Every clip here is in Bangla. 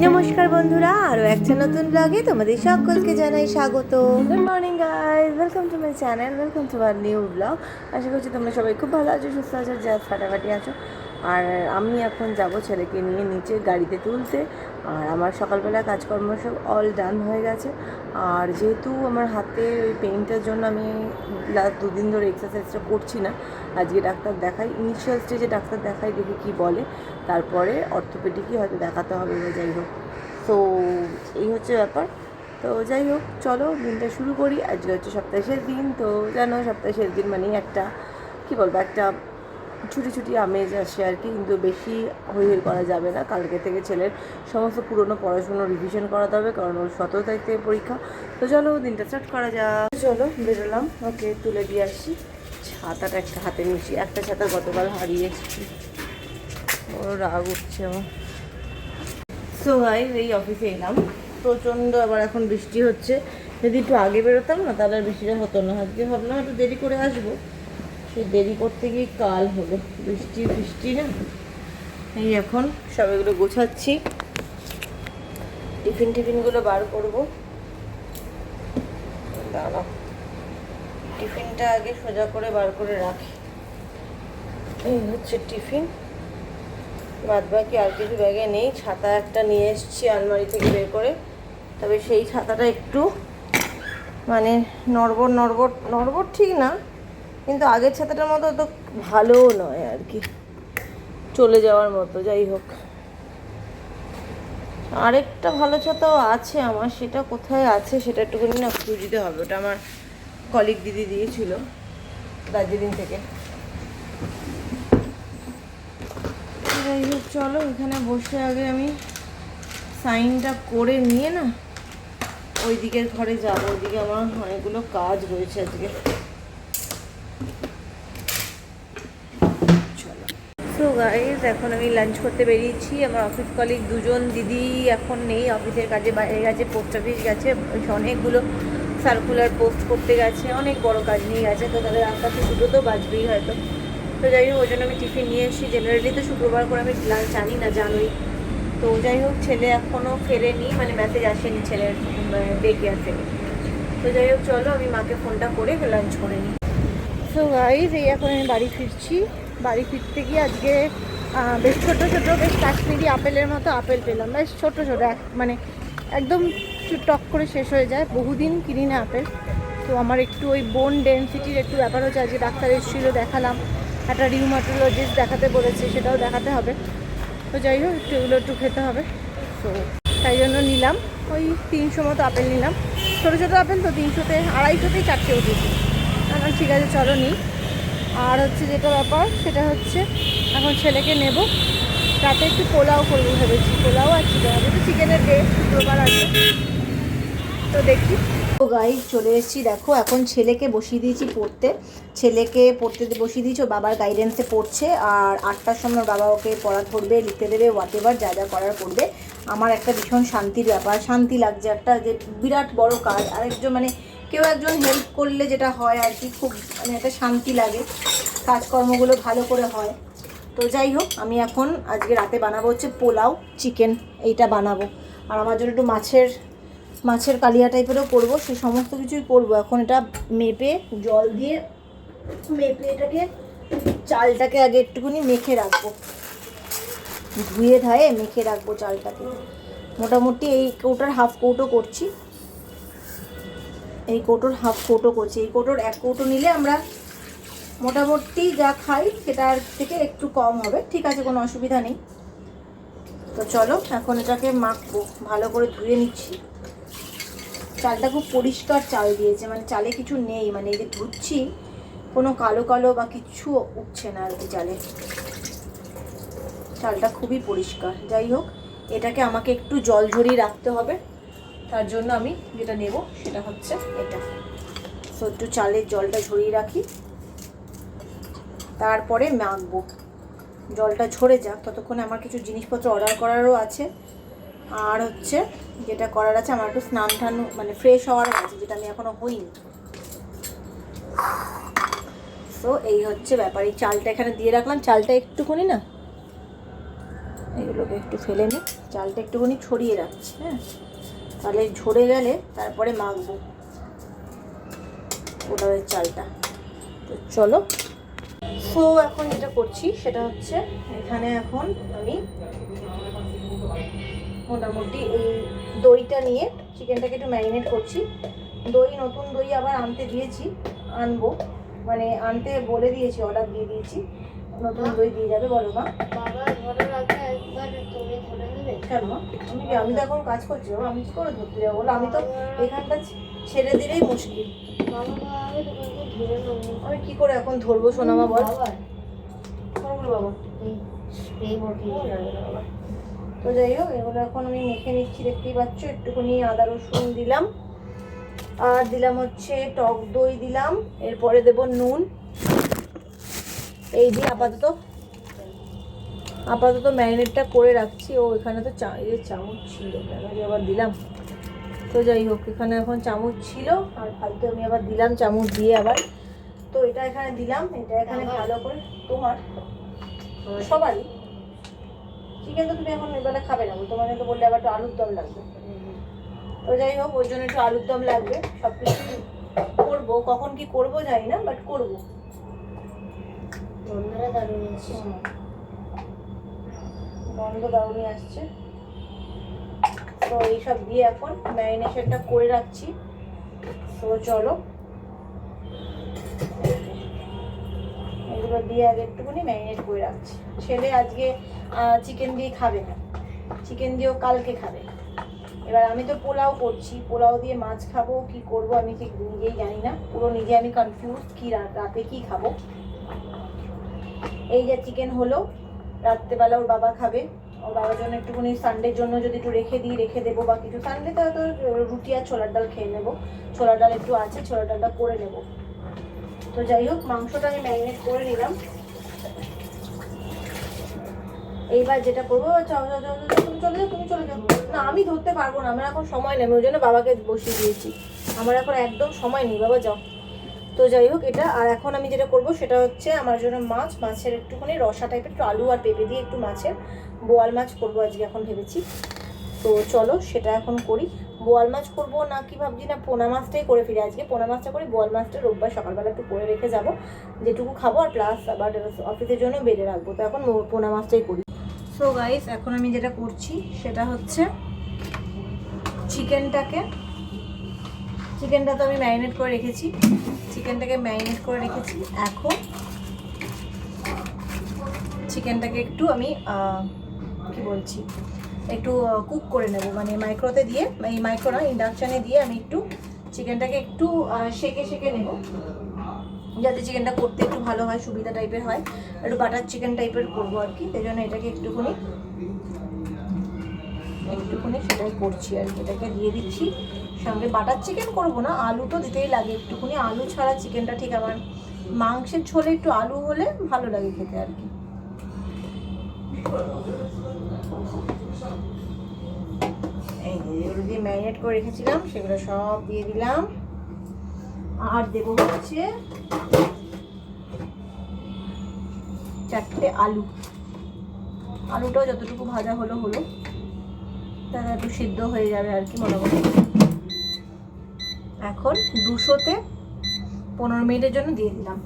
নমস্কার বন্ধুরা, আরও একটা নতুন ব্লগে তোমাদের সকলকে জানাই স্বাগত। Good morning guys, welcome to my channel, welcome to my new blog. আশা করছি তোমরা সবাই খুব ভালো আছো, সুস্থ আছো, যা ফাটাফাটি আছো। আর আমি এখন যাব ছেলেকে নিয়ে নিচে গাড়িতে তুলতে। আর আমার সকালবেলা কাজকর্ম সব অল ডান হয়ে গেছে। আর যেহেতু আমার হাতে ওই পেইনটার জন্য আমি লাস্ট 2 দিন ধরে এক্সারসাইজটা করছি না, আজকে ডাক্তার দেখাই, ইনিশিয়াল স্টেজে ডাক্তার দেখাই, দেখি কী বলে, তারপরে অর্থোপেডিকই হয়তো দেখাতে হবে বা যাই হোক। তো এই হচ্ছে ব্যাপার। তো যাই হোক, চলো দিনটা শুরু করি। আজকে হচ্ছে সপ্তাহের শেষ দিন। তো জানো সপ্তাহের শেষ দিন মানেই একটা কী বলবো, একটা ছুটি ছুটি আমেজ আসে আর কি। কিন্তু বেশি হই হই করা যাবে না। কালকে থেকে ছেলের সমস্ত পুরনো পড়াশুনো রিভিশন করাতে হবে, কারণ ওর 17 তারিখ থেকে পরীক্ষা। তো চলো দিনটা স্টার্ট করা যাক। চলো বেরোলাম, ওকে তুলে দিয়ে আসি। ছাতাটা একটা হাতে নিয়েছি, একটা ছাতা গতকাল হারিয়ে এসেছি, ওর রাগ উঠছে আমার। সো গাইস, এই অফিসে এলাম, প্রচণ্ড আবার এখন বৃষ্টি হচ্ছে। যদি একটু আগে বেরোতাম না তাহলে আর বৃষ্টিটা হতো না। আজকে ভাবলাম একটু দেরি করে আসবো, সেই দেরি করতে গিয়ে কাল হলো বৃষ্টি না। এই এখন সব এগুলো গোছাচ্ছি, টিফিনগুলো বার করবো। দাঁড়াও, টিফিনটা আগে সোজা করে বার করে রাখি। এই হচ্ছে টিফিন, বাদ বাকি আর কিছু ব্যাগে নেই। ছাতা একটা নিয়ে এসেছি আলমারি থেকে বের করে, তবে সেই ছাতাটা একটু মানে নড়বড় ঠিক না, কিন্তু আগের ছাতাটার মতো তো ভালোও নয় আর কি, চলে যাওয়ার মতো। যাই হোক, আরেকটা ভালো ছাতাও আছে আমার, সেটা কোথায় আছে সেটা একটুখানি না খুঁজতে হবে। ওটা আমার কলিগ দিদি দিয়েছিল দার্জিলিং থেকে। যাই হোক, চলো এখানে বসে আগে আমি সাইনটা করে নিয়ে না ওই দিকের ঘরে যাবো। ওইদিকে আমার অনেকগুলো কাজ রয়েছে আজকে। চলো। সো গাইজ, এখন আমি লাঞ্চ করতে বেরিয়েছি। আমার অফিস কলিগ দুজন দিদি এখন নেই, অফিসের কাজে বাইরে গেছে, পোস্ট অফিস গেছে, অনেকগুলো সার্কুলার পোস্ট করতে গেছে, অনেক বড় কাজ নিয়ে গেছে। তো তাদের আস্তে আস্তে দুটো তো বাজবেই হয়তো। তো যাই হোক, ওই জন্য আমি টিফিন নিয়ে এসেছি। জেনারেলি তো শুক্রবার করে আমি লাঞ্চ আনি না, জানোই। তো যাই হোক, ছেলে এখনও ফেরেনি, মানে মেসেজ আসেনি ছেলের ডে কেয়ার থেকে। তো যাই হোক, চলো আমি মাকে ফোনটা করে লাঞ্চ করে নিই। তো গাইজ, এই এখন আমি বাড়ি ফিরছি। বাড়ি ফিরতে গিয়ে আজকে বেশ ছোটো বেশ কাশ্মীরি আপেলের মতো আপেল পেলাম, বেশ ছোটো মানে একদম টক করে শেষ হয়ে যায়। বহুদিন কিনি না আপেল। তো আমার একটু ওই বোন ডেন্সিটির একটু ব্যাপার হচ্ছে। আজকে ডাক্তার এসেছিলো, দেখালাম, একটা রিউমাটোলজিস্ট দেখাতে বলেছে, সেটাও দেখাতে হবে। তো যাই হোক, এগুলো একটু খেতে হবে। তো তাই জন্য নিলাম ওই 300 মতো আপেল নিলাম। ছোটো আপেল তো 300-তে 250-তেই 4টে উঠেছে। আমার ঠিক আছে, চলো নিই। আর হচ্ছে যেটা ব্যাপার সেটা হচ্ছে এখন ছেলেকে নেব, রাতে একটু পোলাও করবো ভেবেছি। পোলাও আর চিকেন, আজকে তো চিকেনের ডে, শুক্রবার আছে, তো দেখি। তো গাইজ, চলে এসেছি। দেখো এখন ছেলেকে বসিয়ে দিয়েছি পড়তে। ছেলেকে পড়তে বসিয়ে দিয়েছি, বাবার গাইডেন্সে পড়ছে। আর 8টার সময় বাবা ওকে পড়া ধরবে, লিখতে দেবে, হোয়াটএভার যা যা করার করবে। আমার একটা ভীষণ শান্তির ব্যাপার, শান্তি লাগছে একটা, যে বিরাট বড় কাজ আরেকজন মানে কেউ একজন হেল্প করলে যেটা হয় আর কি, খুব মানে একটা শান্তি লাগে, কাজকর্মগুলো ভালো করে হয়। তো যাই হোক, আমি এখন আজকে রাতে বানাবো হচ্ছে পোলাও চিকেন, এইটা বানাবো। আর আমার জন্য একটু মাছের কালিয়া টাইপেরও করবো, সে সমস্ত কিছুই করবো। এখন এটা মেপে জল দিয়ে এটাকে, চালটাকে আগে একটুখানি মেখে রাখবো, ধুয়ে ধায়ে মেখে রাখবো চালটাকে। মোটামুটি এই কৌটোর হাফ কৌটো করছি, এই কৌটোর 1 কৌটো নিলে আমরা মোটামুটি যা খাই সেটার থেকে একটু কম হবে। ঠিক আছে, কোনো অসুবিধা নেই। তো চলো এখন এটাকে মাখবো, ভালো করে ধুয়ে নিচ্ছি। চালটা খুব পরিষ্কার চাল দিয়েছে, মানে চালে কিছু নেই, মানে এই যে ধুচ্ছি কোনো কালো বা কিছু উঠছে না আর কি চালে, চালটা খুবই পরিষ্কার। যাই হোক, এটাকে আমাকে একটু জল ঝরিয়ে রাখতে হবে। তার জন্য আমি যেটা নেব সেটা হচ্ছে এটা। তো একটু চালের জলটা ঝরিয়ে রাখি, তারপরে মাখবো। জলটা ঝরে যাক, ততক্ষণে আমার কিছু জিনিসপত্র অর্ডার করারও আছে। আর হচ্ছে যেটা করার আছে, আমার একটু স্নান টান মানে ফ্রেশ হওয়ারও আছে, যেটা আমি এখনও হইনি। সো এই হচ্ছে ব্যাপার। এই চালটা এখানে দিয়ে রাখলাম, চালটা একটুখানি না এগুলোকে একটু ফেলে নিই, চালটা একটুখানি ছড়িয়ে রাখছি, হ্যাঁ, তাহলে ঝরে গেলে তারপরে মাখবো পোলাওয়ের চালটা। তো চলো, সো এখন যেটা করছি সেটা হচ্ছে এখানে এখন আমি মোটামুটি এই দইটা নিয়ে চিকেনটাকে একটু ম্যারিনেট করছি। দই, নতুন দই আবার আনতে দিয়েছি, আনবো, মানে আনতে বলে দিয়েছি, অর্ডার দিয়ে দিয়েছি, নতুন দই দিয়ে যাবে। বলো মা। কেন মা? আমি তো এখন কাজ করছি, আমি কি করে ধরতে যাবো বলো? আমি তো এখানটা ছেড়ে দিলেই মুশকিল। আমি কি করে এখন ধরবো সোনামা বল? বাবা তো যাই হোক, এগুলো এখন আমি মেখে নিচ্ছি, দেখতেই পাচ্ছ। একটুখানি আদা রসুন দিলাম, আর দিলাম হচ্ছে টক দই দিলাম, এরপরে দেব নুন। এই দিয়ে আপাতত ম্যারিনেটটা করে রাখছি। ও এখানে তো চামচ ছিল, আমি আবার দিলাম। তো যাই হোক, এখানে এখন চামচ ছিল আর ফালতু আমি আবার দিলাম চামচ দিয়ে আবার। তো এটা এখানে দিলাম, এটা এখানে ভালো করে, তোমার সবারই চিকেন তো তুমি এখন এবেলা খাবে না, তোমাকে তো বললে আবার একটু আলুর দম লাগবে। তো যাই হোক, ওই জন্য একটু আলুর দম লাগবে। সব কিছু করবো, কখন কি করবো জানি না, বাট করবো। গন্ধ দারুণই আসছে। তো এইসব দিয়ে এখন ম্যারিনেশনটা করে রাখছি। তো চলো, এগুলো দিয়ে আগে একটুখানি ম্যারিনেট করে রাখছি। ছেলে আজকে চিকেন দিয়ে খাবে না, চিকেন দিয়েও কালকে খাবে। এবার আমি তো পোলাও করছি, পোলাও দিয়ে মাছ খাবো কি করব আমি ঠিক নিজেই জানি না, পুরো নিজে আমি কনফিউজ কি রাতে কি খাবো। এই যে চিকেন হলো, রাত্রেবেলা ওর বাবা খাবে, ওর বাবার জন্য একটুখানি সানডের জন্য যদি একটু রেখে দেবো বা কিছু। সানডেতে হয়তো রুটি আর ছোলার ডাল খেয়ে নেবো, ছোলার ডাল একটু আছে, ছোলার ডালটা করে নেবো। তো যাই হোক, মাংসটা আমি ম্যারিনেট করে নিলাম। এইবার যেটা করবো, তুমি চলে যাও। না, আমি ধরতে পারবো না, আমার এখন সময় নেই, ওই জন্য বাবাকে বসিয়ে দিয়েছি। আমার এখন একদম সময় নেই, বাবা যাও। তো যাই হোক, এটা আর এখন আমি যেটা করব সেটা হচ্ছে আমার জন্য মাছের একটুখানি রসা টাইপের, একটু আলু আর পেঁপে দিয়ে একটু মাছের বোয়াল মাছ করবো আজকে এখন ভেবেছি। তো চলো সেটা এখন করি। বোয়াল মাছ করবো না কি ভাবছি না, পোনা মাছটাই করে ফিরে আজকে। পোনা মাছটা করি, বোয়াল মাছটা রোববার সকালবেলা একটু করে রেখে যাবো, যেটুকু খাবো, আর প্লাস আবার অফিসের জন্য বেড়ে রাখবো। তো এখন পোনা মাছটাই করি। সো গাইস, এখন আমি যেটা করছি সেটা হচ্ছে চিকেনটা তো আমি ম্যারিনেট করে রেখেছি, এখন চিকেনটাকে একটু আমি একটু কুক করে নেব, মানে মাইক্রোতে দিয়ে, এই মাইক্রো না, ইন্ডাকশানে দিয়ে আমি একটু চিকেনটাকে একটু সেকে নেব, যাতে চিকেনটা করতে একটু ভালো হয়, সুবিধা টাইপের হয়, একটু বাটার চিকেন টাইপের করবো আর কি। সেই জন্য এটাকে একটুখানি সেটাই করছি আর কি, এটাকে দিয়ে দিচ্ছি। সঙ্গে বাটার চিকেন করবো না, আলু তো দিতেই লাগে একটুখানি, আলু ছাড়া চিকেনটা ঠিক আমার, মাংসের ঝোলে একটু আলু হলে ভালো লাগে খেতে আর কি। এই যেগুলো দিয়ে ম্যারিনেট করে রেখেছিলাম সেগুলো সব দিয়ে দিলাম, আর দেবো হচ্ছে 4টে আলুটাও যতটুকু ভাজা হলো তাহলে একটু সিদ্ধ হয়ে যাবে আর কি মোটামুটি। এখন 200-তে 15 মিনিটের জন্য দিয়ে দিলাম।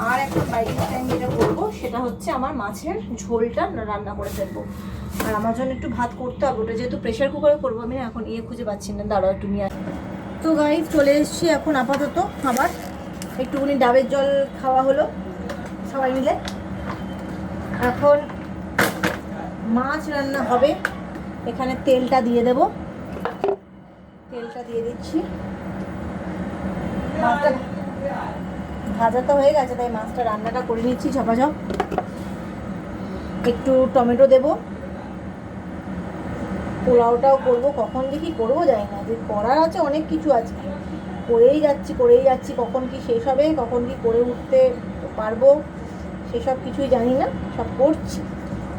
আর এখন বাইরের টাইম যেটা করবো সেটা হচ্ছে আমার মাছের ঝোলটা রান্না করে ফেলবো। আর আমার জন্য একটু ভাত করতে হবে, ওটা যেহেতু প্রেশার কুকারে করবো আমি, এখন খুঁজে পাচ্ছি না, দাঁড়াও একটু নিয়ে আসি। তো গাইস, চলে এসেছি এখন আপাতত। আবার একটুখানি ডাবের জল খাওয়া হলো সবাই মিলে। এখন মাছ রান্না হবে, এখানে তেলটা দিয়ে দেব, তেলটা দিয়ে দিচ্ছি। মাছটা ভাজা তো হয়ে গেছে, তাই মাছটা রান্নাটা করে নিচ্ছি ঝপাঝপ। একটু টমেটো দেব, পোলাওটাও করবো, কখন দেখি করবো জানি না, যে করার আছে অনেক কিছু আছে, করেই যাচ্ছি, কখন কি শেষ হবে, কখন কি করে উঠতে পারবো সেসব কিছুই জানি না, সব করছি,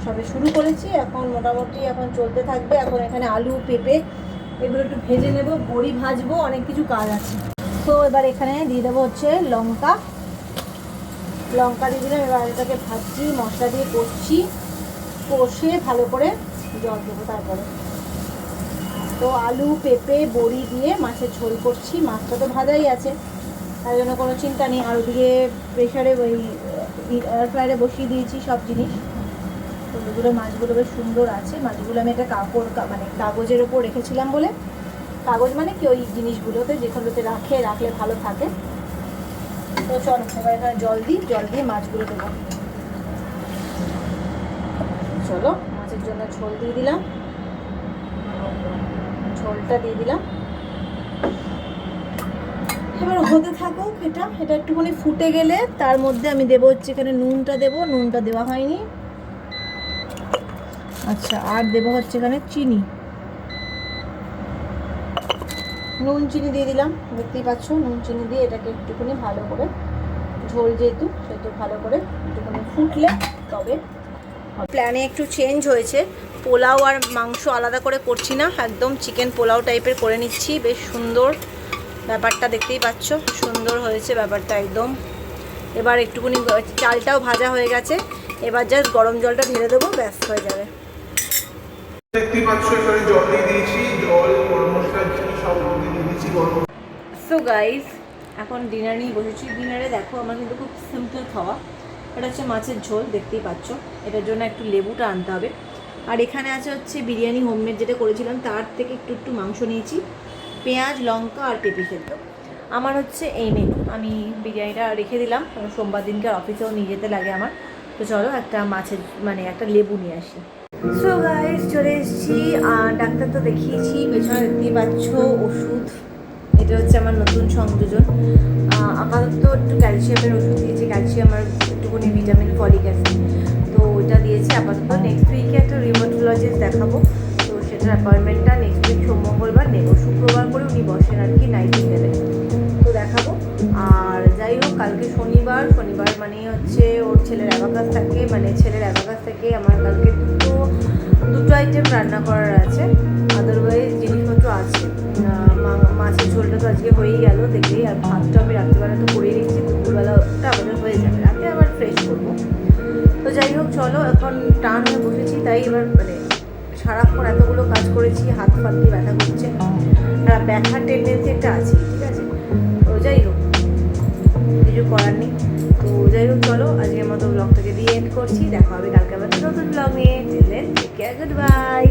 সবে শুরু করেছি, এখন মোটামুটি এখন চলতে থাকবে। এখন এখানে আলু পেঁপে এগুলো একটু ভেজে নেব, বড়ি ভাজবো, অনেক কিছু কাজ আছে। তো এবার এখানে দিয়ে দেবো হচ্ছে লঙ্কা দিয়ে দিলাম। এবার এটাকে ভাজছি, মশলা দিয়ে করছি, কষে ভালো করে জল দেবো তারপরে। তো আলু পেঁপে বড়ি দিয়ে মাছের ঝোল করছি। মাছটা তো ভাজাই আছে, তার জন্য কোনো চিন্তা নেই। আর ওদিকে প্রেশারে ওই এয়ার ফ্রায়ারে বসিয়ে দিয়েছি সব জিনিস। তো ওগুলো মাছগুলো বেশ সুন্দর আছে। মাছগুলো আমি একটা মানে কাগজের ওপর রেখেছিলাম বলে, কাগজ মানে কি ওই জিনিসগুলোতে যেগুলোতে রাখলে ভালো থাকে। তো চলো এবার এখানে জল দিয়ে মাছগুলো দেবো। চলো মাছের জন্য ঝোল দিয়ে দিলাম, ঝোলটা দিয়ে দিলাম। এবার হতে থাকুক এটা একটুখানি ফুটে গেলে তার মধ্যে আমি দেবো হচ্ছে এখানে নুনটা দেবো, নুনটা দেওয়া হয়নি। আচ্ছা, আর দেবো হচ্ছে এখানে চিনি, নুন চিনি দিয়ে দিলাম। দেখতেই পাচ্ছ নুন চিনি দিয়ে এটাকে একটুখানি ভালো করে, ঝোল যেহেতু সেহেতু ভালো করে একটুখানি ফুটলে তবে। প্ল্যানে একটু চেঞ্জ হয়েছে, পোলাও আর মাংস আলাদা করে করছি না, একদম চিকেন পোলাও টাইপের করে নিচ্ছি। বেশ সুন্দর ব্যাপারটা, দেখতেই পাচ্ছ সুন্দর হয়েছে ব্যাপারটা একদম। এবার একটুখানি চালটাও ভাজা হয়ে গেছে, এবার জাস্ট গরম জলটা ঢেলে দেবো, ব্যাস হয়ে যাবে। দেখতেই পাচ্ছ এখানে জল দিয়ে দিয়েছি, জল গরম মশলা সব দিয়ে দিয়েছি গরম। সো গাইস, এখন ডিনার নিয়ে বসেছি। ডিনারে দেখো আমার কিন্তু খুব সিম্পল খাওয়া। এটা হচ্ছে মাছের ঝোল, দেখতেই পাচ্ছ। এটার জন্য একটু লেবুটা আনতে হবে। আর এখানে আছে হচ্ছে বিরিয়ানি হোমমেড যেটা করেছিলাম, তার থেকে একটু মাংস নিয়েছি, পেঁয়াজ লঙ্কা আর পেঁপে সেদ্ধ। আমার হচ্ছে এই মেনু। আমি বিরিয়ানিটা রেখে দিলাম, সোমবার দিনকে অফিসেও নিয়ে যেতে লাগে আমার। তো চলো একটা মাছের মানে একটা লেবু নিয়ে আসি। সো গাইস, চলে এসেছি। ডাক্তার তো দেখিয়েছি, পেছনে দেখতেই পাচ্ছ ওষুধ। এটা হচ্ছে আমার নতুন সংযোজন। আপাতত একটু ক্যালসিয়ামের ওষুধ দিয়েছে, ক্যালসিয়াম আর একটুখানি ভিটামিন ফলিক অ্যাসিড, তো ওইটা দিয়েছে আপাতত। নেক্সট উইকে একটা রিউমাটোলজিস্ট দেখাবো, তো সেটার অ্যাপয়েন্টমেন্টটা নেক্সট উইক মঙ্গলবার নেব। শুক্রবার করে উনি বসেন আর কি, নাইটিঙ্গেলে, তো দেখাবো। আর যাই হোক, কালকে শনিবার মানে হচ্ছে ওর ছেলের অ্যাবাকাস থাকে, মানে ছেলের অ্যাবাকাস থেকে আমার কালকে দুটো আইটেম রান্না করার আছে। আদারওয়াইজ জিনিসপত্র আছে। মাছের ঝোলটা তো আজকে হয়েই গেল দেখলেই, আর ভাতটা আমি রাত্রিবেলা তো করেই রেখেছি, দুপুরবেলাটা আমাদের হয়ে যাবে, রাতে আবার ফ্রেশ করবো। তো যাই হোক চলো, এখন টান হয়ে বসেছি, তাই এবার মানে সারাক্ষণ এতগুলো কাজ করেছি, হাত ফাত দিয়ে ব্যথা করছে, আর ব্যথার টেন্ডেন্সি একটা আছে, ঠিক আছে। তো যাই হোক, কিছু করার নেই। তো যাই হোক চলো, আজকের মতো ব্লগটাকে দিয়ে এন্ড করছি। দেখা হবে কালকে আবার নতুন ব্লগে। Till then take care, good by.